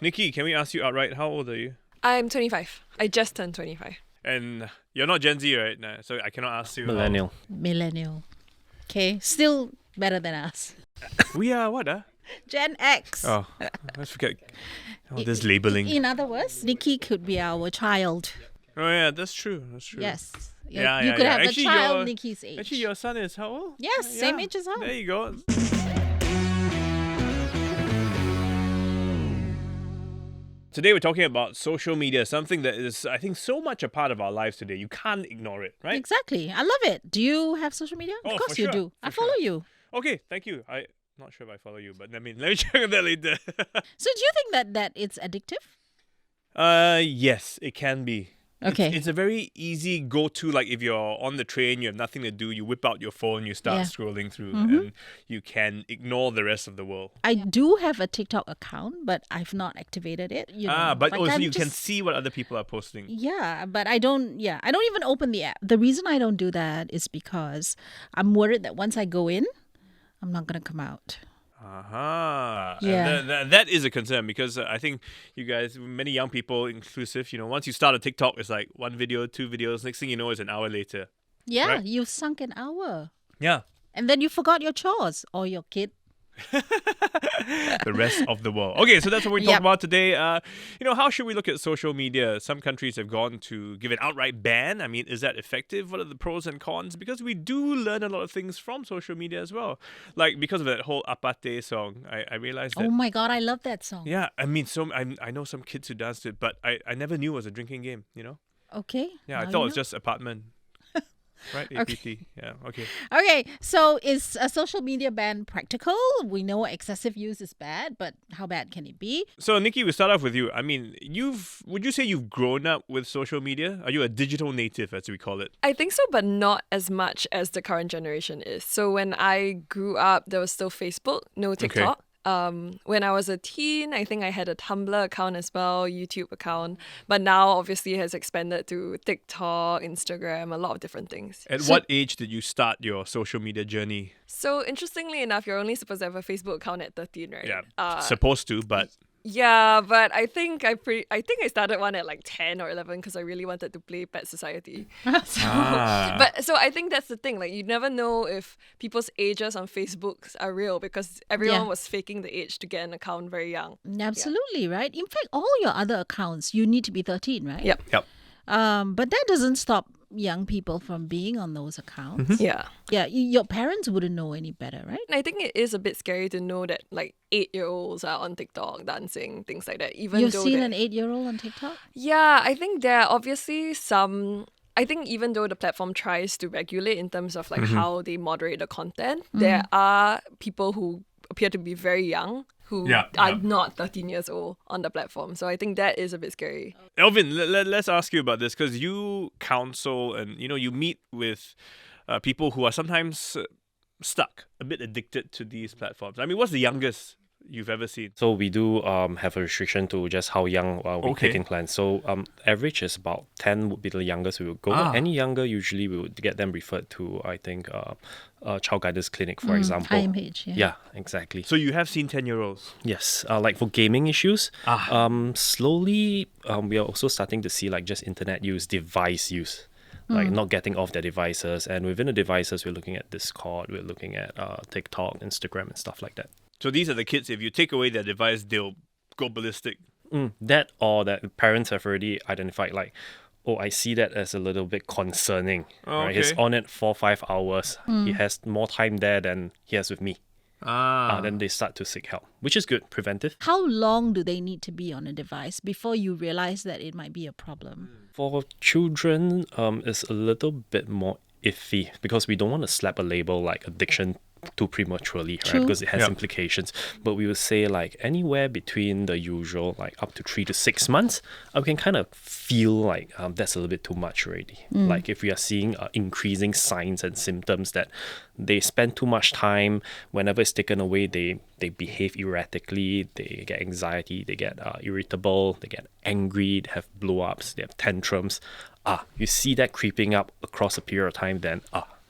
Nikki, can we ask you outright, how old are you? I'm 25. I just turned 25. And you're not Gen Z, right? Nah, so I cannot ask you. Millennial. Millennial. Okay, still better than us. We are what, Gen X. Oh, let's forget all this labeling. In other words, Nikki could be our child. Oh yeah, that's true. Yes. Yeah, you could have Actually, the child Nikki's age. Actually, your son is how old? Yes, same age as her. There you go. Today we're talking about social media, something that is, I think, so much a part of our lives today. You can't ignore it, right? Exactly. I love it. Do you have social media? Oh, of course for you sure. do. I For follow sure. you. Okay, thank you. I'm not sure if I follow you, but let me check on that later. So do you think that it's addictive? Yes, it can be. Okay. It's a very easy go-to, like if you're on the train, you have nothing to do, you whip out your phone, you start scrolling through, and you can ignore the rest of the world. I do have a TikTok account, but I've not activated it. But Like, also I'm you can just- see what other people are posting. Yeah, but I don't even open the app. The reason I don't do that is because I'm worried that once I go in, I'm not going to come out. Aha. Yeah. And that is a concern because I think you guys, many young people inclusive, once you start a TikTok, it's like one video, 2 videos. Next thing you know, it's an hour later. Yeah, Right. you've sunk an hour. Yeah. And then you forgot your chores or your kid. The rest of the world. Okay, so that's what we talk Yep. about today. How should we look at social media? Some countries have gone to give an outright ban. I mean, is that effective? What are the pros and cons? Because we do learn a lot of things from social media as well. Like because of that whole Apate song, I realized that. Oh my God, I love that song. Yeah, I mean, I know some kids who danced it, but I never knew it was a drinking game. Okay. Yeah, now I you thought it was know. just apartment. Right? APT. Yeah, okay. Okay, so is a social media ban practical? We know excessive use is bad, but how bad can it be? So, Nikki, we'll start off with you. I mean, would you say you've grown up with social media? Are you a digital native, as we call it? I think so, but not as much as the current generation is. So when I grew up, there was still Facebook, no TikTok. When I was a teen, I think I had a Tumblr account as well, YouTube account. But now, obviously, it has expanded to TikTok, Instagram, a lot of different things. At what age did you start your social media journey? So interestingly enough, you're only supposed to have a Facebook account at 13, right? Yeah, supposed to, but Yeah, but I think I started one at like 10 or 11 because I really wanted to play Pet Society. So I think that's the thing. Like, you never know if people's ages on Facebook are real because everyone was faking the age to get an account very young. Absolutely, right? In fact, all your other accounts, you need to be 13, right? Yep. But that doesn't stop young people from being on those accounts. Yeah. Yeah, your parents wouldn't know any better, right? And I think it is a bit scary to know that like 8-year-olds are on TikTok dancing, things like that. Even You've though seen they're- an 8-year-old on TikTok? Yeah, I think there are obviously some. I think even though the platform tries to regulate in terms of like how they moderate the content, there are people who appear to be very young who are not 13 years old on the platform. So I think that is a bit scary. Alvin, let's ask you about this because you counsel and you meet with people who are sometimes stuck, a bit addicted to these platforms. I mean, what's the youngest you've ever seen? So we do have a restriction to just how young we take in plans. So average is about 10 would be the youngest we would go. Any younger, usually we would get them referred to, I think, child guidance clinic, for example. IMH, Yeah, exactly. So you have seen 10-year-olds? Yes, like for gaming issues, slowly we are also starting to see like just internet use, device use. Like not getting off their devices. And within the devices, we're looking at Discord, we're looking at TikTok, Instagram and stuff like that. So these are the kids, if you take away their device, they'll go ballistic. That or that parents have already identified like, oh, I see that as a little bit concerning. Right? He's on it 4-5 hours. He has more time there than he has with me. Then they start to seek help, which is good, preventive. How long do they need to be on a device before you realize that it might be a problem? For children, it's a little bit more iffy because we don't want to slap a label like addiction too prematurely, right? Because it has implications. But we would say like anywhere between the usual, like up to 3 to 6 months, we can kind of feel like that's a little bit too much already. Like if we are seeing increasing signs and symptoms that they spend too much time, whenever it's taken away, they behave erratically, they get anxiety, they get irritable, they get angry, they have blow-ups, they have tantrums. You see that creeping up across a period of time, then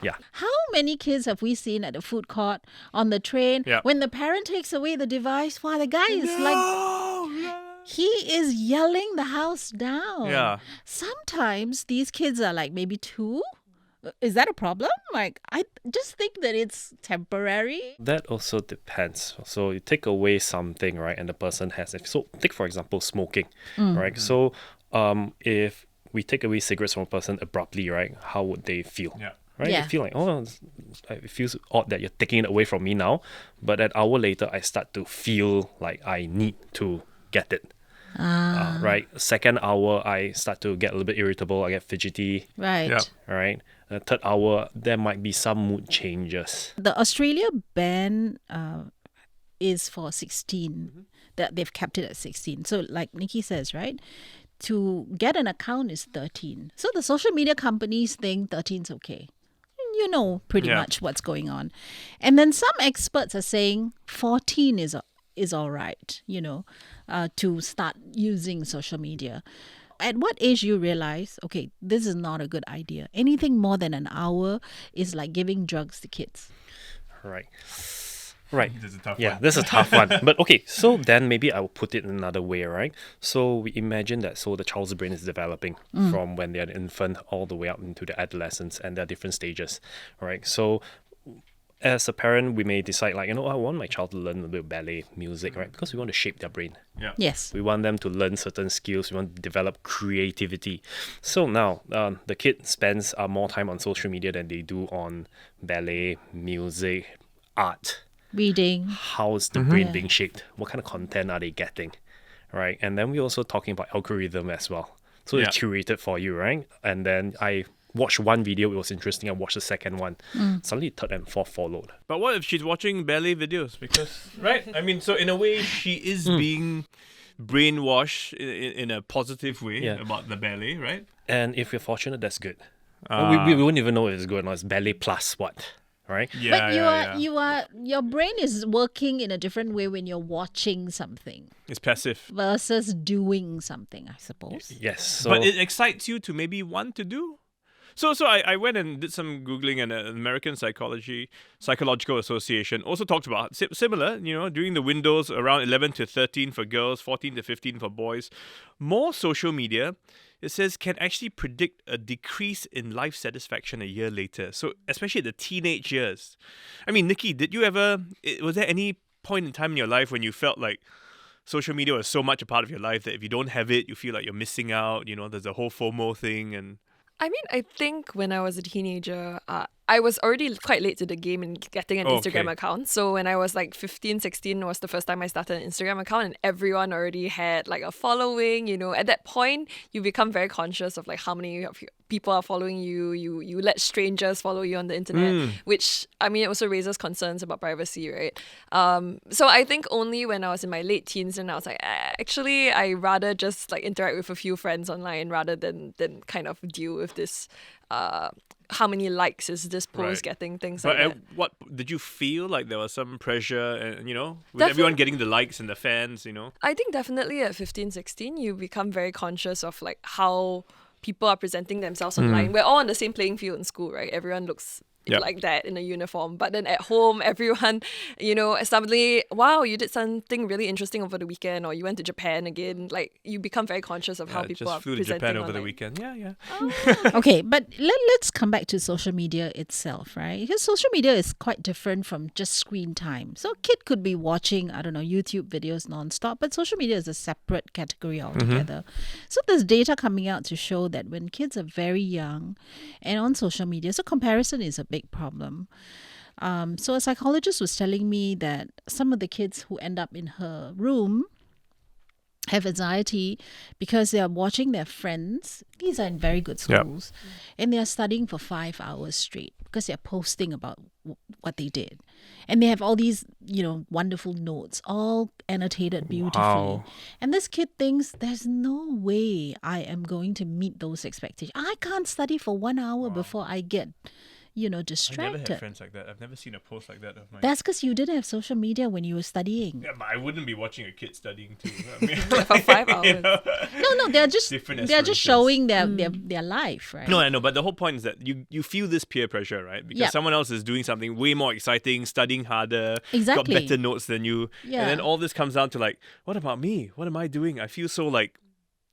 yeah. How many kids have we seen at the food court, on the train, when the parent takes away the device, the guy is like He is yelling the house down. Yeah. Sometimes these kids are like maybe 2. Is that a problem? Like, I just think that it's temporary. That also depends. So you take away something, right, and the person has. So take for example smoking, right? So if we take away cigarettes from a person abruptly, right, how would they feel? Yeah. Right? Yeah. They feel like, it feels odd that you're taking it away from me now. But an hour later, I start to feel like I need to get it. Right? Second hour, I start to get a little bit irritable. I get fidgety. Right. Yeah. Right? Third hour, there might be some mood changes. The Australia ban is for 16. That they've kept it at 16. So like Nikki says, right? To get an account is 13. So the social media companies think 13 is okay. You know pretty Yeah. much what's going on. And then some experts are saying 14 is all right, to start using social media. At what age you realize, okay, this is not a good idea. Anything more than an hour is like giving drugs to kids. Right. This is a tough Yeah, one. this is a tough one. But okay, so then maybe I will put it in another way, right? So we imagine that the child's brain is developing from when they're an infant all the way up into the adolescence, and there are different stages, right? So as a parent, we may decide like, I want my child to learn a bit of ballet music, right? Because we want to shape their brain. Yeah. Yes. We want them to learn certain skills. We want to develop creativity. So now, the kid spends more time on social media than they do on ballet, music, art. Reading. How is the brain being shaped? What kind of content are they getting? Right? And then we're also talking about algorithm as well. So it's curated for you, right? And then I watched one video, it was interesting. I watched the second one. Suddenly third and fourth followed. But what if she's watching ballet videos? Because, right? I mean, so in a way, she is being brainwashed in a positive way about the ballet, right? And if you're fortunate, that's good. We wouldn't even know if it's good or not. It's ballet plus what? Right? Yeah, But your brain is working in a different way when you're watching something It's passive. versus doing something, I suppose. Yes. So But it excites you to maybe want to do. So I went and did some Googling, and the American Psychological Association also talked about similar, during the windows around 11 to 13 for girls, 14 to 15 for boys. More social media, it says, can actually predict a decrease in life satisfaction a year later. So especially the teenage years. I mean, Nikki, was there any point in time in your life when you felt like social media was so much a part of your life that if you don't have it, you feel like you're missing out? There's a whole FOMO thing and... I mean, I think when I was a teenager, I was already quite late to the game in getting an Instagram account. So when I was like 15, 16 was the first time I started an Instagram account, and everyone already had like a following. At that point, you become very conscious of like how many of people are following you. You let strangers follow you on the internet, which, I mean, it also raises concerns about privacy, right? So I think only when I was in my late teens and I was like, actually, I rather just like interact with a few friends online rather than kind of deal with this how many likes is this post getting, things like that. What did you feel like there was some pressure, with everyone getting the likes and the fans, I think definitely at 15, 16, you become very conscious of like how people are presenting themselves online. We're all on the same playing field in school, right? Everyone looks like that in a uniform. But then at home, everyone, suddenly, wow, you did something really interesting over the weekend, or you went to Japan again. Like, you become very conscious of how people are flew to presenting Japan online. over the weekend. Yeah. Okay, but let's come back to social media itself, right? Because social media is quite different from just screen time. So a kid could be watching, I don't know, YouTube videos nonstop, but social media is a separate category altogether. So there's data coming out to show that when kids are very young and on social media, so comparison is a big problem. So a psychologist was telling me that some of the kids who end up in her room have anxiety because they are watching their friends. These are in very good schools. And they are studying for 5 hours straight because they're posting about what they did. And they have all these, wonderful notes, all annotated beautifully. Wow. And this kid thinks there's no way I am going to meet those expectations. I can't study for 1 hour before I get you know, I never had distracted. friends like that. I've never seen a post like that of mine. That's because you didn't have social media when you were studying. Yeah, but I wouldn't be watching a kid studying too. I mean, For 5 hours. you know? No, they're just Different they're just aspirations. showing their life, right? No, I know, but the whole point is that you feel this peer pressure, right? Because Yep. someone else is doing something way more exciting, studying harder, Exactly. got better notes than you. Yeah. And then all this comes down to like, what about me? What am I doing? I feel so like,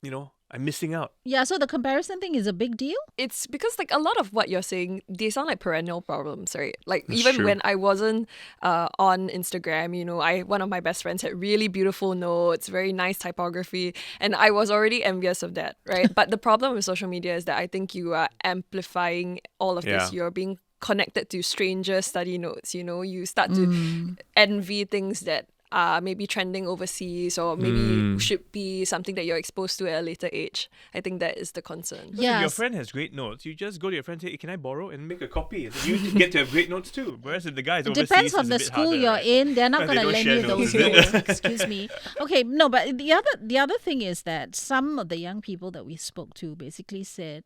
you know, I'm missing out. Yeah, so the comparison thing is a big deal. It's because like a lot of what you're saying, they sound like perennial problems, right? Like That's even true. when I wasn't on Instagram, you know, one of my best friends had really beautiful notes, very nice typography, and I was already envious of that, right? But the problem with social media is that I think you are amplifying all of Yeah. this. You're being connected to stranger study notes, you know, you start to envy things that are maybe trending overseas or maybe should be something that you're exposed to at a later age. I think that is the concern. Because if your Yes. friend has great notes, you just go to your friend and say, hey, can I borrow? And make a copy. And then you get to have great notes too. Whereas if the guy's It overseas, depends on it's a the bit school harder, you're right? in. They're not They going to don't lend share you notes, those is it? notes. Excuse me. Okay, no, but the other thing is that some of the young people that we spoke to basically said,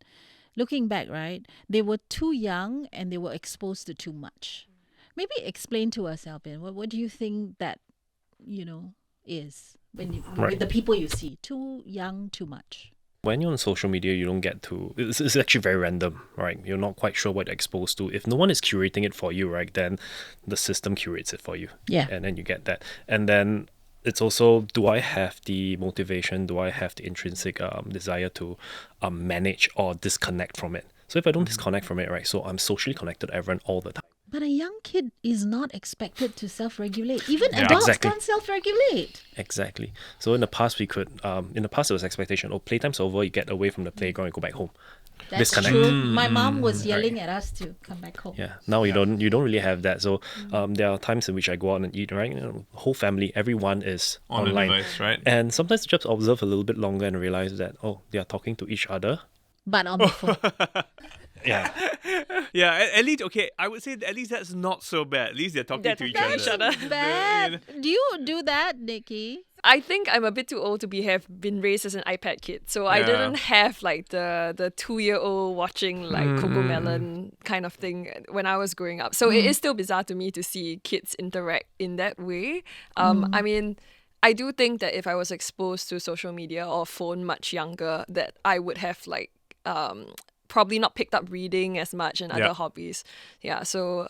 looking back, right, they were too young and they were exposed to too much. Maybe explain to us, Alvin, what do you think that, you know, is when you, Right. with the people you see? Too young, too much. When you're on social media, you don't get to. It's actually very random, right? You're not quite sure what you're exposed to. If no one is curating it for you, right, then the system curates it for you. Yeah. And then you get that. And then it's also, do I have the motivation? Do I have the intrinsic desire to manage or disconnect from it? So if I don't disconnect from it, right, so I'm socially connected to everyone all the time. But a young kid is not expected to self-regulate. Even Yeah. adults Exactly. can't self-regulate. Exactly. So in the past, we could, in the past, there was expectation, oh, playtime's over, you get away from the playground, you go back home. That's Disconnect. true. My mom was yelling at us to come back home. Yeah. Now you don't really have that. So there are times in which I go out and eat, right? You know, whole family, everyone is On the online. device, right? And sometimes you just observe a little bit longer and realize that, oh, they are talking to each other. But on the phone. Yeah. Yeah, at least, okay, I would say at least that's not so bad. At least they're talking They're to each talking other. to each other. Bad. Do you do that, Nikki? I think I'm a bit too old to have been raised as an iPad kid, so I Yeah. didn't have like the 2-year-old watching like Cocomelon kind of thing when I was growing up. So it is still bizarre to me to see kids interact in that way. I mean, I do think that if I was exposed to social media or phone much younger, that I would have like probably not picked up reading as much and other Yeah. hobbies. Yeah, so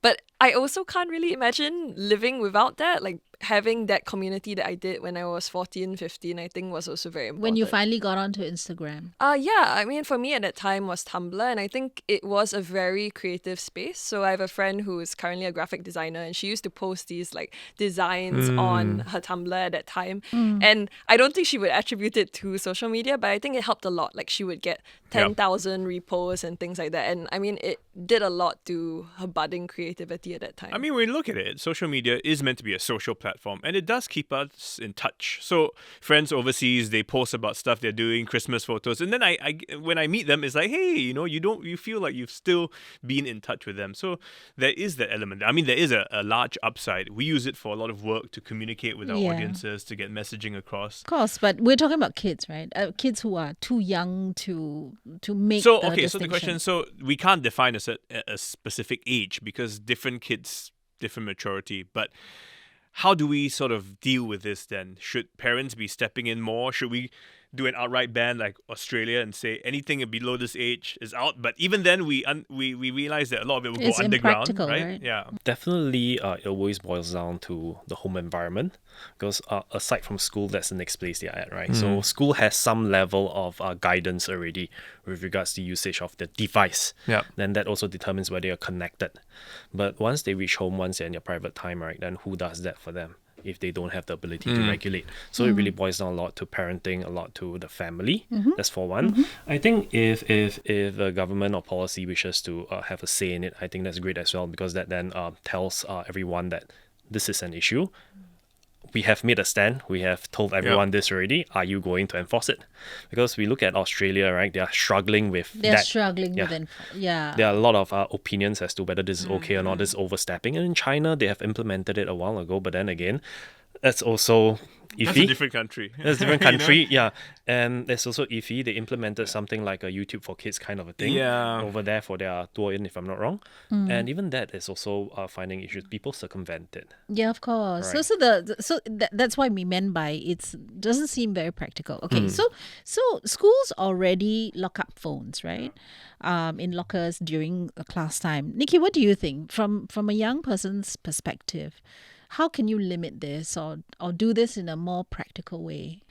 but I also can't really imagine living without that. Like having that community that I did when I was 14, 15, I think was also very important. When you finally got onto Instagram. Yeah, I mean, for me at that time was Tumblr, and I think it was a very creative space. So I have a friend who is currently a graphic designer, and she used to post these like designs on her Tumblr at that time. And I don't think she would attribute it to social media, but I think it helped a lot. Like she would get 10,000 reposts and things like that. And I mean, it did a lot to her budding creativity at that time. I mean, when you look at it, social media is meant to be a social platform, and it does keep us in touch. So friends overseas, they post about stuff they're doing, Christmas photos, and then I when I meet them, it's like, hey, you know, you feel like you've still been in touch with them. So there is that element. I mean, there is a large upside. We use it for a lot of work to communicate with our Yeah. audiences, to get messaging across. Of course, but we're talking about kids, right? Kids who are too young to make So the okay, so the question, distinction. so we can't define a specific age because different kids, different maturity. But how do we sort of deal with this then? Should parents be stepping in more? Should we do an outright ban like Australia and say anything below this age is out? But even then, we realize that a lot of it will It's go underground, impractical, right? right? Yeah. Definitely, it always boils down to the home environment because aside from school, that's the next place they are at, right? So school has some level of guidance already with regards to usage of the device. Yeah. Then that also determines whether you're connected. But once they reach home, once they're in their private time, right, then who does that for them if they don't have the ability to regulate? So it really boils down a lot to parenting, a lot to the family. That's for one. I think if the government or policy wishes to have a say in it, I think that's great as well because that then tells everyone that this is an issue. We have made a stand. We have told everyone this already. Are you going to enforce it? Because we look at Australia, right? They are struggling with They're that. struggling Yeah. with yeah. There are a lot of opinions as to whether this is okay or not, this is overstepping. And in China, they have implemented it a while ago. But then again, that's also iffy. That's a different country. That's a different country, yeah. And it's also iffy. They implemented something like a YouTube for kids kind of a thing over there for their tour in, if I'm not wrong. And even that is also finding issues. People circumvent it. Yeah, of course. Right. So that's why we meant by it doesn't seem very practical. Okay, so schools already lock up phones, right? In lockers during class time. Nikki, what do you think from a young person's perspective? How can you limit this or do this in a more practical way?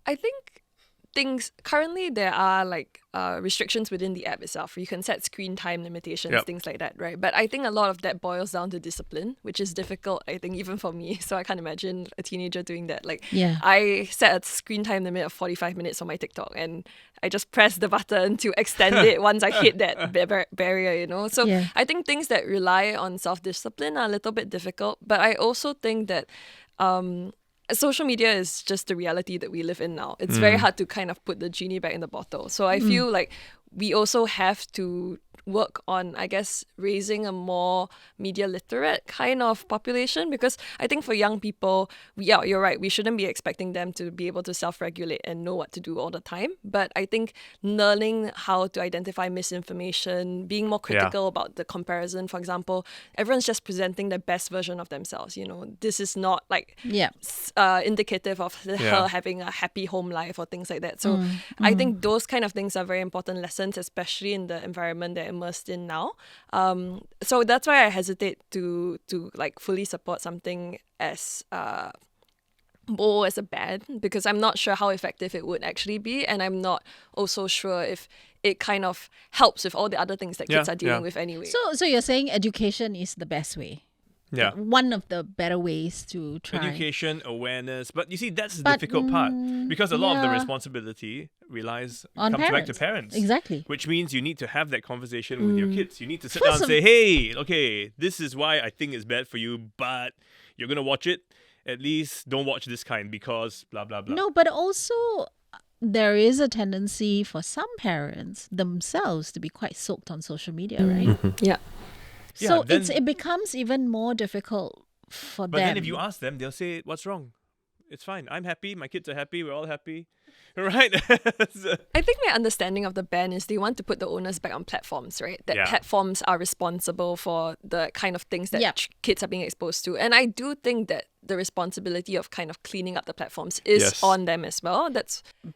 I think currently there are like restrictions within the app itself. You can set screen time limitations, things like that, right? But I think a lot of that boils down to discipline, which is difficult, I think, even for me. So I can't imagine a teenager doing that. Like, I set a screen time limit of 45 minutes on my TikTok, and I just press the button to extend it once I hit that barrier, you know? So I think things that rely on self-discipline are a little bit difficult. But I also think that social media is just the reality that we live in now. It's very hard to kind of put the genie back in the bottle. So I feel like we also have to work on, I guess, raising a more media literate kind of population, because I think for young people, you're right, we shouldn't be expecting them to be able to self-regulate and know what to do all the time. But I think learning how to identify misinformation, being more critical about the comparison, for example, everyone's just presenting the best version of themselves, you know. This is not like indicative of her having a happy home life or things like that. So I think those kind of things are very important lessons, especially in the environment they're immersed in now. So that's why I hesitate to like fully support something as bold as a ban, because I'm not sure how effective it would actually be, and I'm not also sure if it kind of helps with all the other things that kids are dealing with anyway. So you're saying education is the best way? Yeah. One of the better ways to try. Education, awareness. But you see, that's the difficult part, because a lot of the responsibility comes back to parents. Exactly. Which means you need to have that conversation with your kids. You need to sit down and say, hey, okay, this is why I think it's bad for you, but you're going to watch it. At least don't watch this kind because blah, blah, blah. No, but also there is a tendency for some parents themselves to be quite soaked on social media, right? Yeah. So it becomes even more difficult for them. But then if you ask them, they'll say, what's wrong? It's fine. I'm happy. My kids are happy. We're all happy. Right? I think my understanding of the ban is they want to put the onus back on platforms, right? That platforms are responsible for the kind of things that kids are being exposed to. And I do think that the responsibility of kind of cleaning up the platforms is on them as well.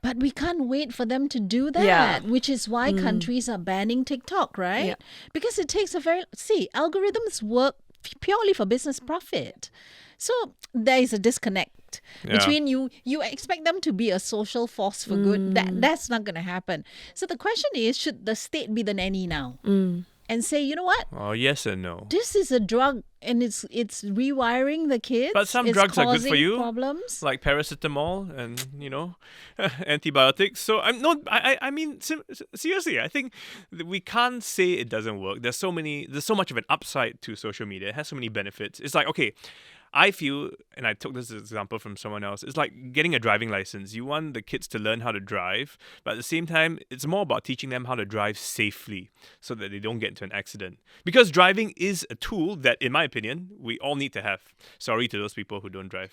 But we can't wait for them to do that, which is why countries are banning TikTok, right? Yeah. Because it takes algorithms work purely for business profit. So there is a disconnect between you expect them to be a social force for good. That's not going to happen. So the question is, should the state be the nanny now? And say, you know what? Oh, yes and no. This is a drug, and it's rewiring the kids. But some drugs are good for you, problems. like paracetamol and antibiotics. So I mean, seriously, I think we can't say it doesn't work. There's so much of an upside to social media. It has so many benefits. It's like, okay, I feel, and I took this example from someone else, it's like getting a driving license. You want the kids to learn how to drive, but at the same time, it's more about teaching them how to drive safely so that they don't get into an accident. Because driving is a tool that, in my opinion, we all need to have. Sorry to those people who don't drive.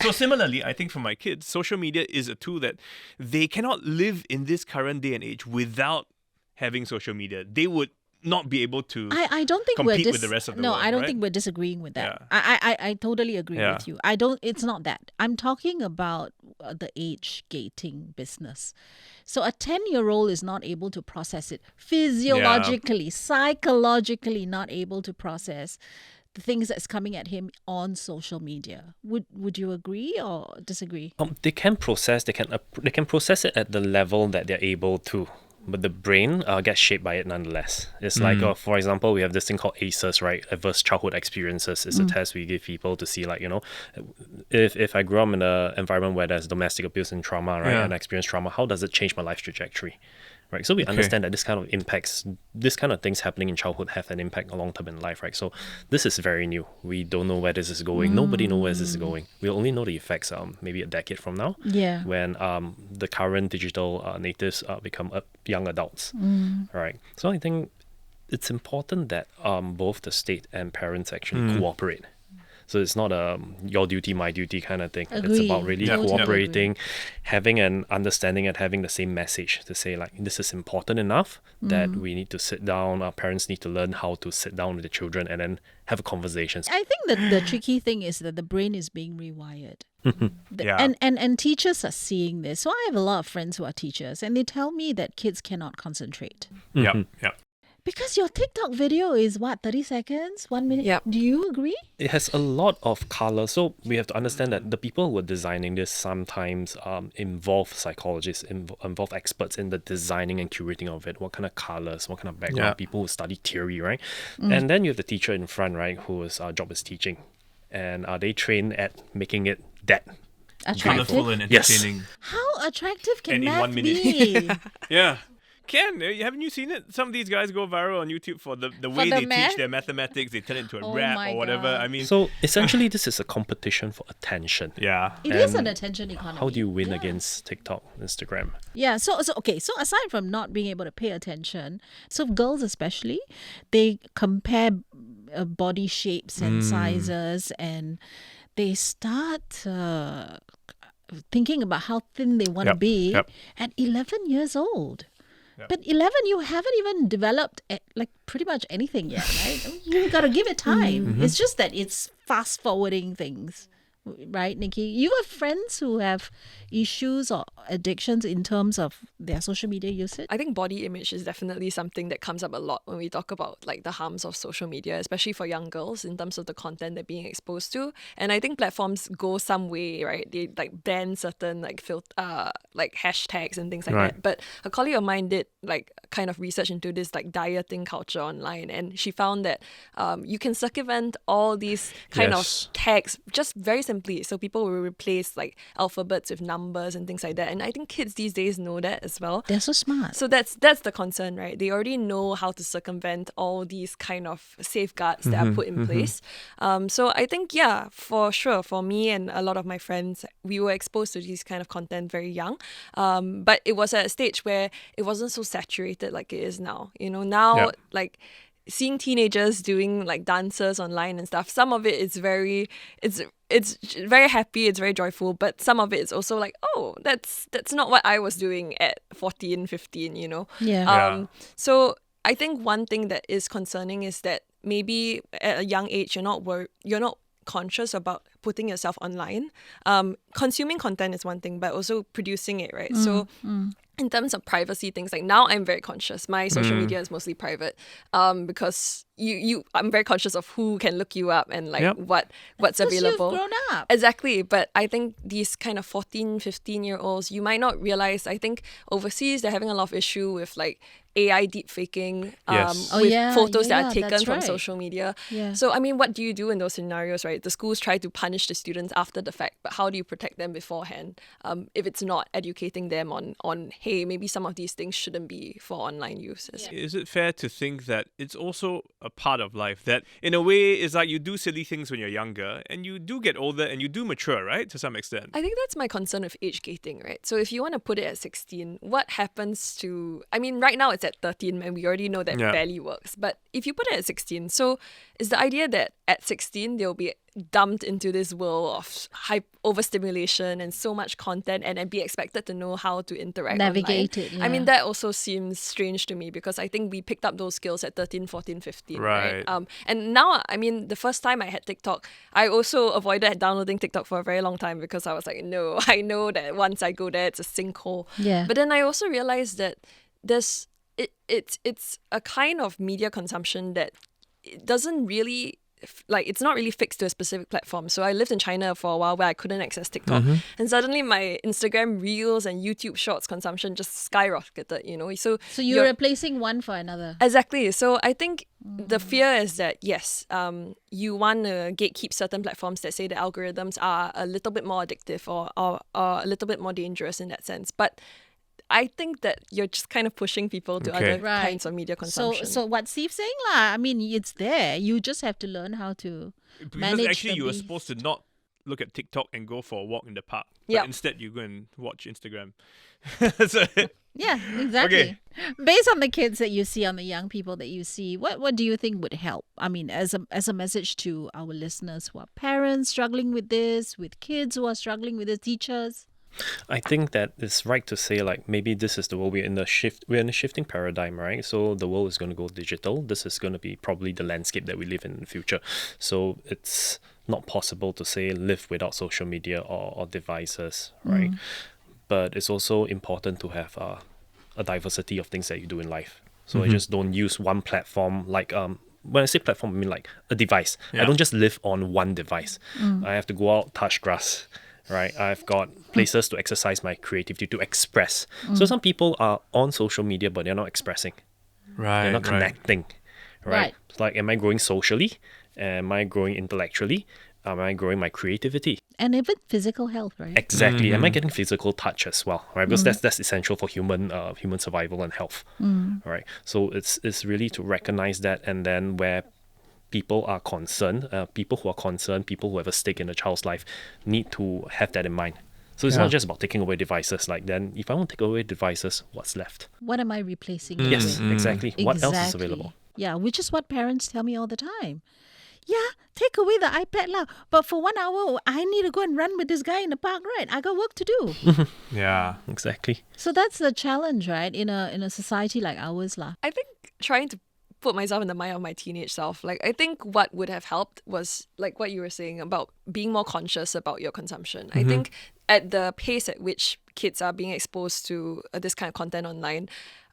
So similarly, I think for my kids, social media is a tool that they cannot live in this current day and age without having social media. They would not be able to I don't think compete with the rest of the world. No, I don't right? think we're disagreeing with that. Yeah. I totally agree with you. It's not that. I'm talking about the age gating business. So a 10-year-old is not able to process it physiologically, psychologically not able to process the things that's coming at him on social media. Would you agree or disagree? They can process. They can process it at the level that they're able to. But the brain gets shaped by it nonetheless. It's like, for example, we have this thing called ACEs, right? Adverse Childhood Experiences. It's a test we give people to see, like, if I grew up in an environment where there's domestic abuse and trauma, right, and I experience trauma, how does it change my life trajectory? Right, so we understand that this kind of impacts, this kind of things happening in childhood have an impact long term in life, right? So this is very new. We don't know where this is going. Nobody knows where this is going. We'll only know the effects maybe a decade from now, when the current digital natives become young adults, right? So I think it's important that both the state and parents actually cooperate. So it's not a your duty, my duty kind of thing. It's Agree. about really Totally cooperating, having an understanding and having the same message to say like, this is important enough that we need to sit down, our parents need to learn how to sit down with the children and then have conversations. I think that the tricky thing is that the brain is being rewired. Yeah. And teachers are seeing this. So I have a lot of friends who are teachers and they tell me that kids cannot concentrate. Yep. Because your TikTok video is what, 30 seconds? 1 minute? Yep. Do you agree? It has a lot of color. So we have to understand that the people who are designing this sometimes involve psychologists, involve experts in the designing and curating of it. What kind of colors, what kind of background, Yeah. people who study theory, right? And then you have the teacher in front, right, whose job is teaching. And are they trained at making it that Attractive. Colorful and Yes. entertaining. How attractive can And in math 1 minute. be? Yeah. Ken, haven't you seen it? Some of these guys go viral on YouTube for the way the they math? teach their mathematics. They turn it into a Oh rap my or whatever. God. I mean, So essentially, this is a competition for attention. yeah. It is an And attention economy. How do you win Yeah. against TikTok, Instagram? Yeah, so aside from not being able to pay attention, so girls especially, they compare body shapes and sizes, and they start thinking about how thin they want to Yep, be yep. at 11 years old. Yep. But 11, you haven't even developed like pretty much anything yet, right? I mean, you got to give it time. It's just that it's fast forwarding things. Right, Nikki? You have friends who have issues or addictions in terms of their social media usage? I think body image is definitely something that comes up a lot when we talk about like the harms of social media, especially for young girls in terms of the content they're being exposed to. And I think platforms go some way, right? They like ban certain like like hashtags and things like Right. that. But a colleague of mine did like kind of research into this like dieting culture online, and she found that you can circumvent all these kind Yes. of tags just very simply. So people will replace like alphabets with numbers and things like that. And I think kids these days know that as well. They're so smart. So that's the concern, right? They already know how to circumvent all these kind of safeguards that are put in place. So I think, yeah, for sure, for me and a lot of my friends, we were exposed to this kind of content very young. But it was at a stage where it wasn't so saturated like it is now. You know, now Yeah. like seeing teenagers doing like dances online and stuff, some of it is very it's very happy, it's very joyful, but some of it is also like, oh, that's not what I was doing at 14, 15, you know. Yeah. So I think one thing that is concerning is that maybe at a young age you're not conscious about putting yourself online. Consuming content is one thing, but also producing it, right? So in terms of privacy things, like now I'm very conscious. My social media is mostly private because I'm very conscious of who can look you up and like Yep. what's Because available. you've grown up. Exactly. But I think these kind of 14, 15-year-olds, you might not realize, I think overseas they're having a lot of issue with like AI deep faking Yes. Oh, with yeah, photos that yeah, are taken that's from right. social media. Yeah. So, I mean, what do you do in those scenarios, right? The schools try to punish the students after the fact, but how do you protect them beforehand if it's not educating them on hey, maybe some of these things shouldn't be for online use? Is it fair to think that it's also a part of life that in a way is like you do silly things when you're younger and you do get older and you do mature, right? To some extent. I think that's my concern with age gating, right? So if you want to put it at 16, what happens to... I mean, right now it's at 13 and we already know that Yeah. barely works. But if you put it at 16, so is the idea that at 16 they'll be dumped into this world of overstimulation and so much content and then be expected to know how to interact Navigate online? it, I mean, yeah. that also seems strange to me because I think we picked up those skills at 13, 14, 15, Right. and now, I mean, the first time I had TikTok, I also avoided downloading TikTok for a very long time because I was like, no, I know that once I go there, it's a sinkhole. Yeah. But then I also realized that it's a kind of media consumption that it doesn't really... like it's not really fixed to a specific platform. So I lived in China for a while where I couldn't access TikTok, and suddenly my Instagram Reels and YouTube Shorts consumption just skyrocketed. You know, so you're replacing one for another. exactly. So I think the fear is that yes, you want to gatekeep certain platforms that say the algorithms are a little bit more addictive or a little bit more dangerous in that sense, but I think that you're just kind of pushing people to Okay. other Right. kinds of media consumption. So what Steve's saying lah, I mean, it's there. You just have to learn how to Because manage actually the you were beast. supposed to not look at TikTok and go for a walk in the park. Yep. But instead, you go and watch Instagram. So, Yeah, exactly. Okay. Based on the kids that you see, on the young people that you see, what do you think would help? I mean, as a message to our listeners who are parents struggling with this, with kids who are struggling with the teachers. I think that it's right to say like maybe this is the world we're in a shifting paradigm, right? So the world is going to go digital. This is going to be probably the landscape that we live in the future. So it's not possible to say live without social media or devices, right? But it's also important to have a diversity of things that you do in life. So I just don't use one platform like when I say platform, I mean like a device. Yeah. I don't just live on one device. I have to go out, touch grass, right? I've got places to exercise my creativity, to express. So some people are on social media, but they're not expressing. right, They're not connecting, right? Right. It's like, am I growing socially? Am I growing intellectually? Am I growing my creativity? And even physical health, right? Exactly. Am I getting physical touch as well, right? Because that's essential for human survival and health, right? So it's really to recognize that, and then where people are concerned, people who are concerned, people who have a stake in a child's life, need to have that in mind. So it's not just about taking away devices. Like, then if I want to take away devices, what's left? What am I replacing it Yes, with? exactly. What else is available? Yeah, which is what parents tell me all the time. Yeah, take away the iPad lah. But for 1 hour, I need to go and run with this guy in the park, right? I got work to do. Yeah. Exactly. So that's the challenge, right? In a society like ours lah. I think trying to put myself in the mind of my teenage self, like I think what would have helped was like what you were saying about being more conscious about your consumption. I think at the pace at which kids are being exposed to this kind of content online,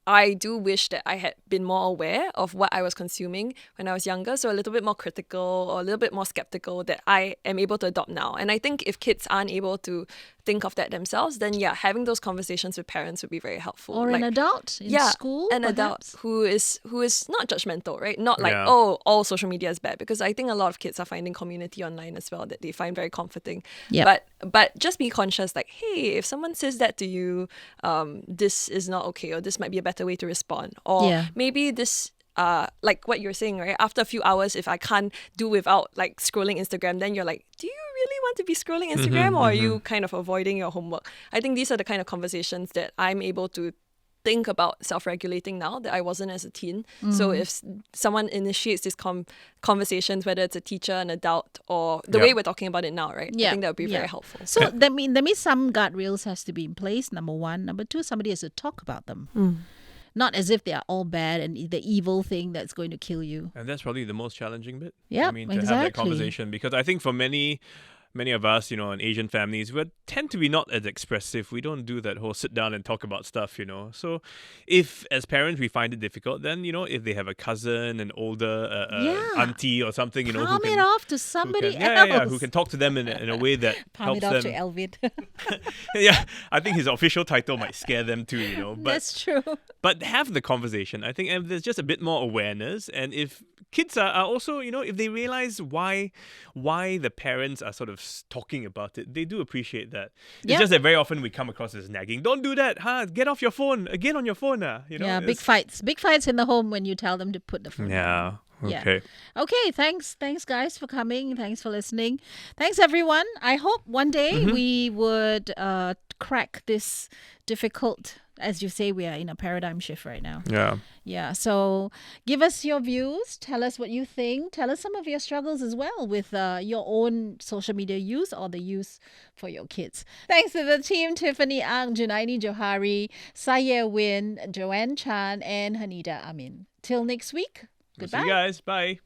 I do wish that I had been more aware of what I was consuming when I was younger, so a little bit more critical or a little bit more skeptical that I am able to adopt now. And I think if kids aren't able to think of that themselves, then yeah, having those conversations with parents would be very helpful. Or an adult in school, an perhaps? adult who is not judgmental, right? Not like, Yeah. oh, all social media is bad, because I think a lot of kids are finding community online as well that they find very comforting. Yep. But just be conscious, like, hey, if someone says that to you, this is not okay, or this might be a better way to respond, or Yeah. maybe this. Like what you're saying, right? After a few hours, if I can't do without like scrolling Instagram, then you're like, do you really want to be scrolling Instagram, or are you kind of avoiding your homework? I think these are the kind of conversations that I'm able to think about self-regulating now that I wasn't as a teen. So if someone initiates these conversations, whether it's a teacher, an adult, or the way we're talking about it now, right? I think that would be very helpful. So that means some guardrails has to be in place, number one. Number two, somebody has to talk about them. Not as if they are all bad and the evil thing that's going to kill you. And that's probably the most challenging bit. Yep, I mean, to have that exactly. conversation, because I think for many of us, in Asian families, we tend to be not as expressive. We don't do that whole sit down and talk about stuff, So if, as parents, we find it difficult, then, if they have a cousin, an older auntie or something, who Palm can... it off to somebody else. who can talk to them in a way that Palm helps it off them. to Alvin. Yeah, I think his official title might scare them too, But That's true. But have the conversation. I think if there's just a bit more awareness, and if kids are also, if they realize why the parents are sort of talking about it, they do appreciate that. It's Yeah. just that very often we come across as nagging. Don't do that, Get off your phone. Again on your phone, Yeah, big fights. Big fights in the home when you tell them to put the phone down. Yeah. Yeah. Okay. Okay, thanks guys for coming. Thanks for listening. Thanks everyone. I hope one day we would crack this difficult, as you say, we are in a paradigm shift right now. Yeah. Yeah, so give us your views. Tell us what you think. Tell us some of your struggles as well with your own social media use or the use for your kids. Thanks to the team, Tiffany Ang, Junaini Johari, Saye Win, Joanne Chan, and Hanida Amin. Till next week, See goodbye. you guys. Bye.